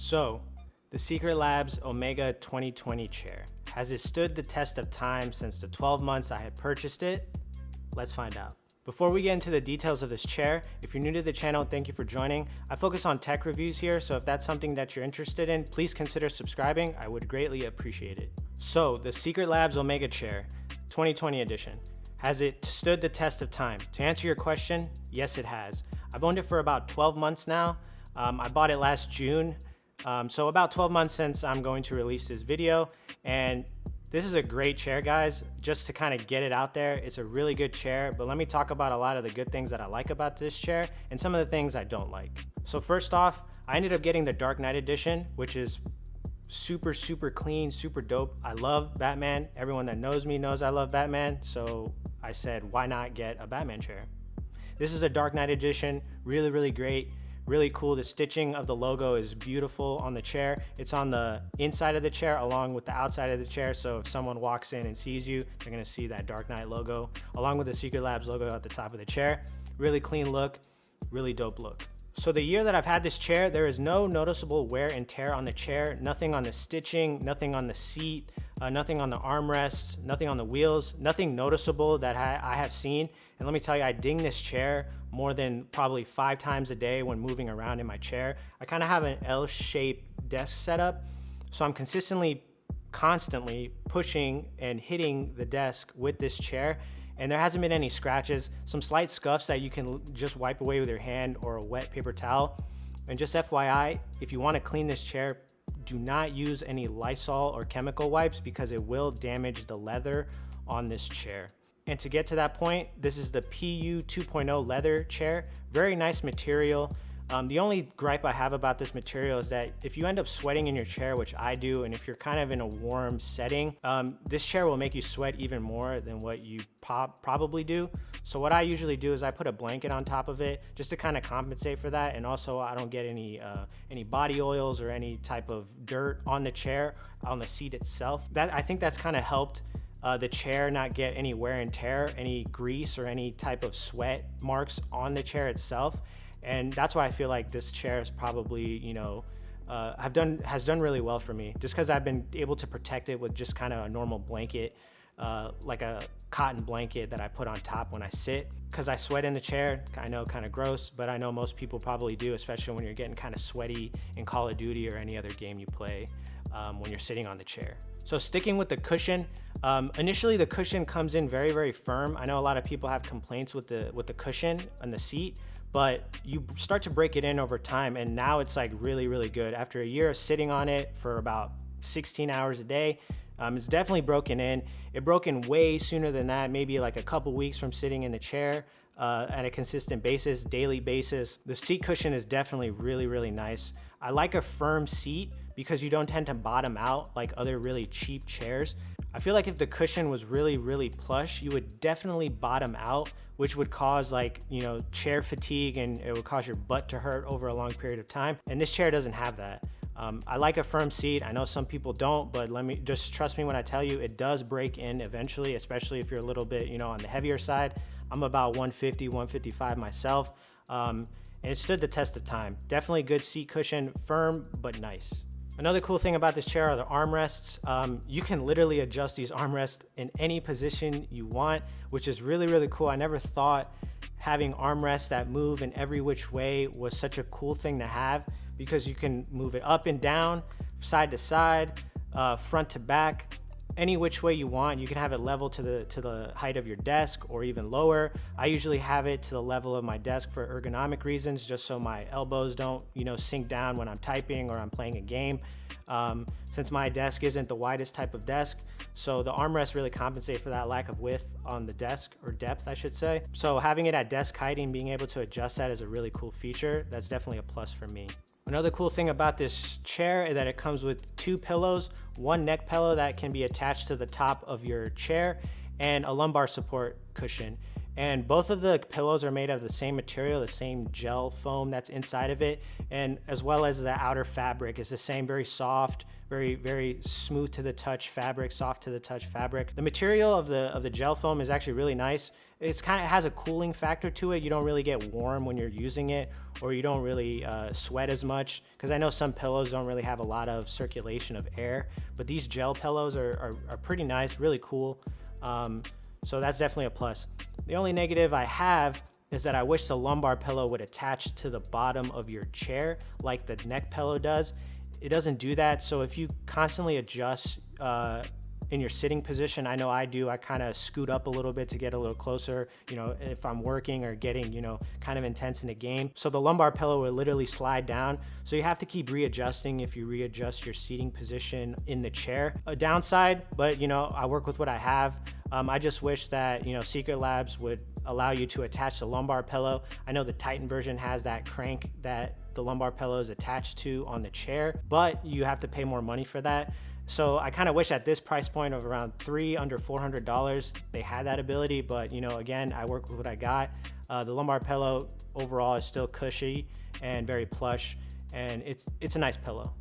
So, the SecretLab's Omega 2020 chair. Has it stood the test of time since the 12 months I had purchased it? Let's find out. Before we get into the details of this chair, if you're new to the channel, thank you for joining. I focus on tech reviews here, so if that's something that you're interested in, please consider subscribing. I would greatly appreciate it. So, the SecretLab's Omega chair, 2020 edition. Has it stood the test of time? To answer your question, yes it has. I've owned it for about 12 months now. I bought it last June. So about 12 months since I'm going to release this video, and this is a great chair, guys. Just to kind of get it out there, it's a really good chair, but let me talk about a lot of the good things that I like about this chair and some of the things I don't like. So first off, I ended up getting the Dark Knight edition, which is super clean, super dope. I love Batman. Everyone that knows me knows I love Batman, so I said, why not get a Batman chair? This is a Dark Knight edition, really great. Really cool. The stitching of the logo is beautiful on the chair. It's on the inside of the chair along with the outside of the chair. So if someone walks in and sees you, they're gonna see that Dark Knight logo along with the SecretLabs logo at the top of the chair. Really clean look, really dope look. So the year that I've had this chair, there is no noticeable wear and tear on the chair, nothing on the stitching, nothing on the seat, nothing on the armrests, nothing on the wheels, nothing noticeable that I have seen. And let me tell you, I ding this chair more than probably 5 times a day when moving around in my chair. I kind of have an L-shaped desk setup, so I'm constantly pushing and hitting the desk with this chair. And there hasn't been any scratches, some slight scuffs that you can just wipe away with your hand or a wet paper towel. And just FYI, if you want to clean this chair, do not use any Lysol or chemical wipes because it will damage the leather on this chair. And to get to that point, this is the PU 2.0 leather chair. Very nice material. The only gripe I have about this material is that if you end up sweating in your chair, which I do, and if you're kind of in a warm setting, this chair will make you sweat even more than what you probably do. So what I usually do is I put a blanket on top of it just to kind of compensate for that, and also I don't get any body oils or any type of dirt on the chair, on the seat itself. I think that's kind of helped the chair not get any wear and tear, any grease or any type of sweat marks on the chair itself. And that's why I feel like this chair is probably, has done really well for me, just because I've been able to protect it with just kind of a normal blanket, like a cotton blanket that I put on top when I sit. Because I sweat in the chair, I know, kind of gross, but I know most people probably do, especially when you're getting kind of sweaty in Call of Duty or any other game you play when you're sitting on the chair. So sticking with the cushion, initially the cushion comes in very firm. I know a lot of people have complaints with the cushion on the seat, but you start to break it in over time, and now it's like really good. After a year of sitting on it for about 16 hours a day, it's definitely broken in. It broke in way sooner than that, maybe like a couple weeks from sitting in the chair at a consistent basis, daily basis. The seat cushion is definitely really nice. I like a firm seat because you don't tend to bottom out like other really cheap chairs. I feel like if the cushion was really plush, you would definitely bottom out, which would cause chair fatigue, and it would cause your butt to hurt over a long period of time. And this chair doesn't have that. I like a firm seat. I know some people don't, but just trust me when I tell you, it does break in eventually, especially if you're a little bit, on the heavier side. I'm about 150, 155 myself. And it stood the test of time. Definitely good seat cushion, firm, but nice. Another cool thing about this chair are the armrests. You can literally adjust these armrests in any position you want, which is really cool. I never thought having armrests that move in every which way was such a cool thing to have, because you can move it up and down, side to side, front to back, any which way you want. You can have it level to the height of your desk or even lower. I usually have it to the level of my desk for ergonomic reasons, just so my elbows don't, sink down when I'm typing or I'm playing a game. Since my desk isn't the widest type of desk, so the armrests really compensate for that lack of width on the desk, or depth, I should say. So having it at desk height and being able to adjust that is a really cool feature. That's definitely a plus for me. Another cool thing about this chair is that it comes with 2 pillows, one neck pillow that can be attached to the top of your chair, and a lumbar support cushion. And both of the pillows are made of the same material, the same gel foam that's inside of it, and as well as the outer fabric is the same, very soft, very smooth to the touch fabric, soft to the touch fabric. The material of the gel foam is actually really nice. It's kind of has a cooling factor to it. You don't really get warm when you're using it, or you don't really sweat as much, because I know some pillows don't really have a lot of circulation of air, but these gel pillows are pretty nice, really cool. So that's definitely a plus. The only negative I have is that I wish the lumbar pillow would attach to the bottom of your chair like the neck pillow does. It doesn't do that. So if you constantly adjust in your sitting position, I know I do, I kind of scoot up a little bit to get a little closer, you know, if I'm working or getting, you know, kind of intense in the game. So the lumbar pillow will literally slide down. So you have to keep readjusting if you readjust your seating position in the chair. A downside, but you know, I work with what I have. I just wish that, you know, SecretLabs would allow you to attach the lumbar pillow. I know the Titan version has that crank that the lumbar pillow is attached to on the chair, but you have to pay more money for that. So I kind of wish at this price point of around under $400, they had that ability. But you know, again, I work with what I got. The lumbar pillow overall is still cushy and very plush, and it's a nice pillow.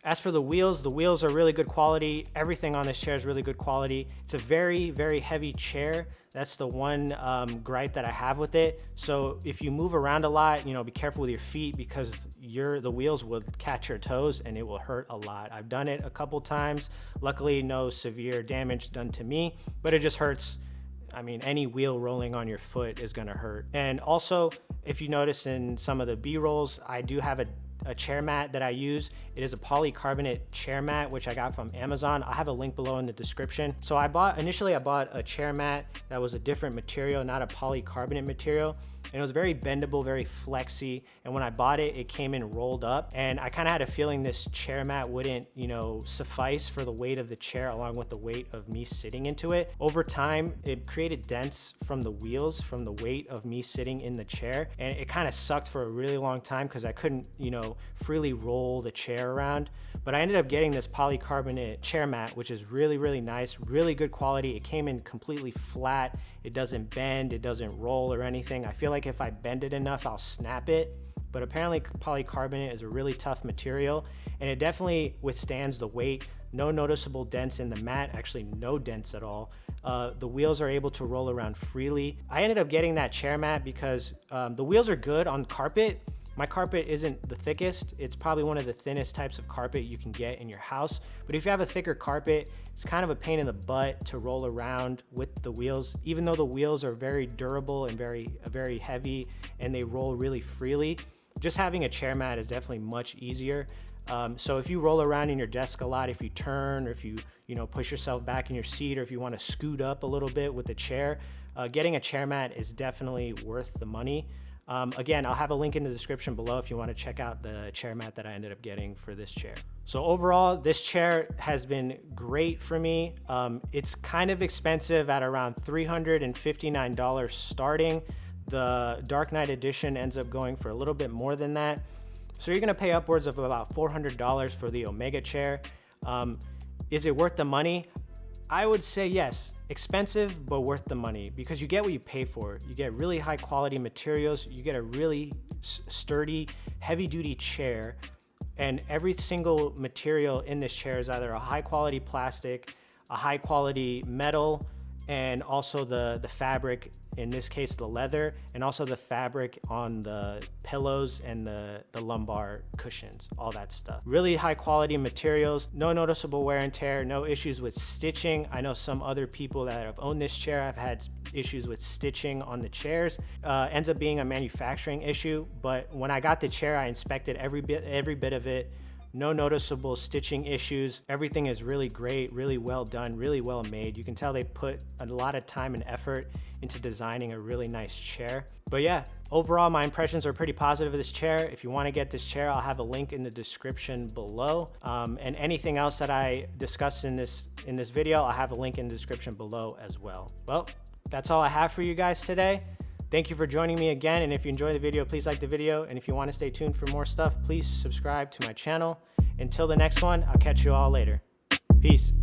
As for the wheels are really good quality. Everything on this chair is really good quality. It's a very heavy chair. That's the one gripe that I have with it. So if you move around a lot, you know, be careful with your feet, because the wheels will catch your toes and it will hurt a lot. I've done it a couple times. Luckily, no severe damage done to me, but it just hurts. I mean, any wheel rolling on your foot is gonna hurt. And also, if you notice in some of the B-rolls, I do have a chair mat that I use. It is a polycarbonate chair mat, which I got from Amazon. I'll have a link below in the description. So initially I bought a chair mat that was a different material, not a polycarbonate material. And it was very bendable, very flexy. And when I bought it, it came in rolled up. And I kind of had a feeling this chair mat wouldn't, you know, suffice for the weight of the chair along with the weight of me sitting into it. Over time, it created dents from the wheels, from the weight of me sitting in the chair. And it kind of sucked for a really long time because I couldn't, you know, freely roll the chair around. But I ended up getting this polycarbonate chair mat, which is really nice, really good quality. It came in completely flat. It doesn't bend, it doesn't roll or anything. I feel like if I bend it enough, I'll snap it. But apparently polycarbonate is a really tough material, and it definitely withstands the weight. No noticeable dents in the mat, actually no dents at all. The wheels are able to roll around freely. I ended up getting that chair mat because the wheels are good on carpet. My carpet isn't the thickest. It's probably one of the thinnest types of carpet you can get in your house. But if you have a thicker carpet, it's kind of a pain in the butt to roll around with the wheels. Even though the wheels are very durable and very heavy and they roll really freely, just having a chair mat is definitely much easier. So if you roll around in your desk a lot, if you turn, or if you push yourself back in your seat, or if you want to scoot up a little bit with the chair, getting a chair mat is definitely worth the money. Again, I'll have a link in the description below if you want to check out the chair mat that I ended up getting for this chair. So overall, this chair has been great for me. It's kind of expensive at around $359 starting. The Dark Knight edition ends up going for a little bit more than that. So you're gonna pay upwards of about $400 for the Omega chair. Is it worth the money? I would say yes. Expensive, but worth the money, because you get what you pay for. You get really high quality materials. You get a really sturdy, heavy duty chair, and every single material in this chair is either a high quality plastic, a high quality metal, and also the fabric, in this case the leather, and also the fabric on the pillows and the lumbar cushions, all that stuff. Really high quality materials, no noticeable wear and tear, no issues with stitching. I know some other people that have owned this chair have had issues with stitching on the chairs. Ends up being a manufacturing issue, but when I got the chair, I inspected every bit of it. No noticeable stitching issues. Everything is really great, really well done, really well made. You can tell they put a lot of time and effort into designing a really nice chair. But yeah, overall, my impressions are pretty positive of this chair. If you want to get this chair, I'll have a link in the description below. And anything else that I discussed in this video, I'll have a link in the description below as well. Well, that's all I have for you guys today. Thank you for joining me again, and if you enjoyed the video, please like the video, and if you want to stay tuned for more stuff, please subscribe to my channel. Until the next one, I'll catch you all later. Peace.